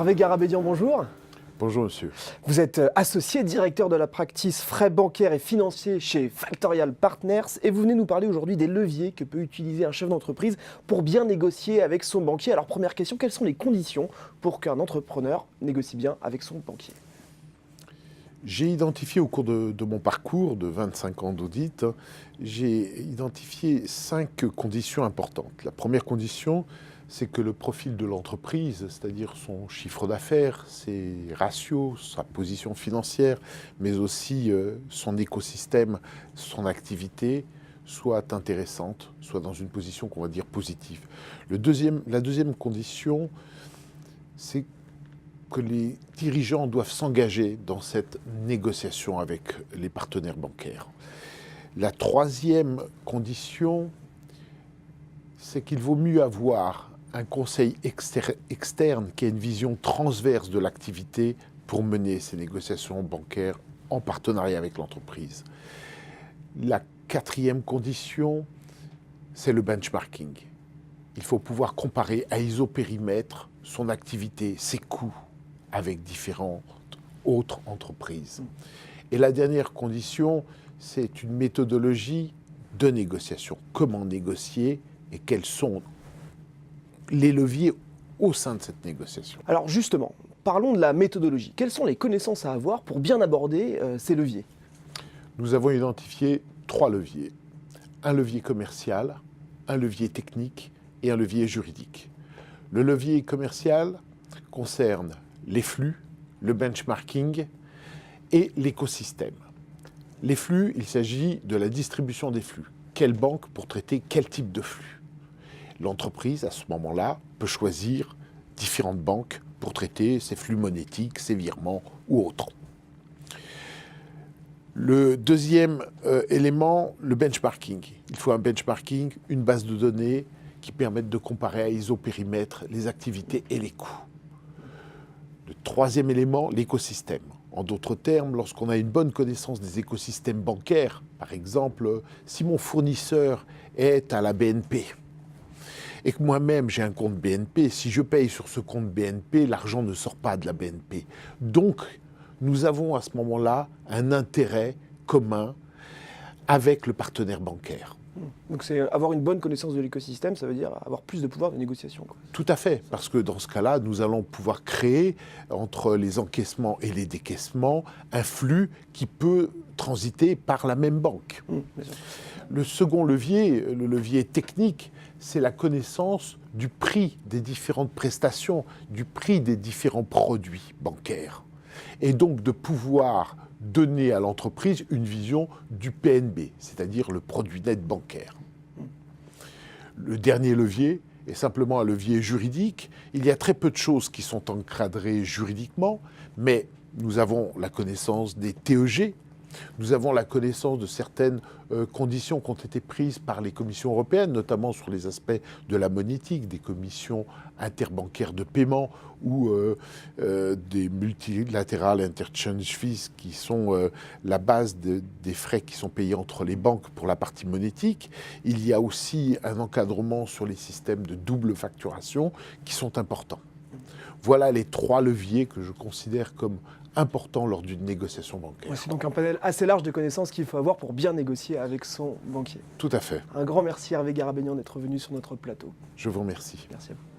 Hervé Garabédian, bonjour. Bonjour monsieur. Vous êtes associé directeur de la practice frais bancaires et financiers chez Factorial Partners et vous venez nous parler aujourd'hui des leviers que peut utiliser un chef d'entreprise pour bien négocier avec son banquier. Alors première question, quelles sont les conditions pour qu'un entrepreneur négocie bien avec son banquier ? J'ai identifié au cours de mon parcours de 25 ans d'audit, j'ai identifié 5 conditions importantes. La première condition, c'est que le profil de l'entreprise, c'est-à-dire son chiffre d'affaires, ses ratios, sa position financière, mais aussi son écosystème, son activité, soit intéressante, soit dans une position qu'on va dire positive. La deuxième condition, c'est que les dirigeants doivent s'engager dans cette négociation avec les partenaires bancaires. La troisième condition, c'est qu'il vaut mieux avoir un conseil externe qui a une vision transverse de l'activité pour mener ces négociations bancaires en partenariat avec l'entreprise. La quatrième condition, c'est le benchmarking. Il faut pouvoir comparer à isopérimètre son activité, ses coûts, avec différentes autres entreprises. Et la dernière condition, c'est une méthodologie de négociation. Comment négocier et quels sont les leviers au sein de cette négociation. Alors justement, parlons de la méthodologie. Quelles sont les connaissances à avoir pour bien aborder ces leviers ? Nous avons identifié 3 leviers. Un levier commercial, un levier technique et un levier juridique. Le levier commercial concerne les flux, le benchmarking et l'écosystème. Les flux, il s'agit de la distribution des flux. Quelle banque pour traiter quel type de flux ? L'entreprise, à ce moment-là, peut choisir différentes banques pour traiter ses flux monétiques, ses virements ou autres. Le deuxième élément, le benchmarking. Il faut un benchmarking, une base de données qui permette de comparer à isopérimètre les activités et les coûts. Le troisième élément, l'écosystème. En d'autres termes, lorsqu'on a une bonne connaissance des écosystèmes bancaires, par exemple, si mon fournisseur est à la BNP et que moi-même j'ai un compte BNP, si je paye sur ce compte BNP, l'argent ne sort pas de la BNP. Donc, nous avons à ce moment-là un intérêt commun avec le partenaire bancaire. Donc c'est avoir une bonne connaissance de l'écosystème, ça veut dire avoir plus de pouvoir de négociation, quoi. Tout à fait, parce que dans ce cas-là, nous allons pouvoir créer, entre les encaissements et les décaissements, un flux qui peut transiter par la même banque. Bien sûr. Le second levier, le levier technique, c'est la connaissance du prix des différentes prestations, du prix des différents produits bancaires. Et donc de pouvoir donner à l'entreprise une vision du PNB, c'est-à-dire le produit net bancaire. Le dernier levier est simplement un levier juridique. Il y a très peu de choses qui sont encadrées juridiquement, mais nous avons la connaissance des TEG, nous avons la connaissance de certaines conditions qui ont été prises par les commissions européennes, notamment sur les aspects de la monétique, des commissions interbancaires de paiement ou des multilateral interchange fees qui sont la base des frais qui sont payés entre les banques pour la partie monétique. Il y a aussi un encadrement sur les systèmes de double facturation qui sont importants. Voilà les 3 leviers que je considère comme importants lors d'une négociation bancaire. Ouais, c'est donc un panel assez large de connaissances qu'il faut avoir pour bien négocier avec son banquier. Tout à fait. Un grand merci Hervé Garabédian d'être venu sur notre plateau. Je vous remercie. Merci à vous.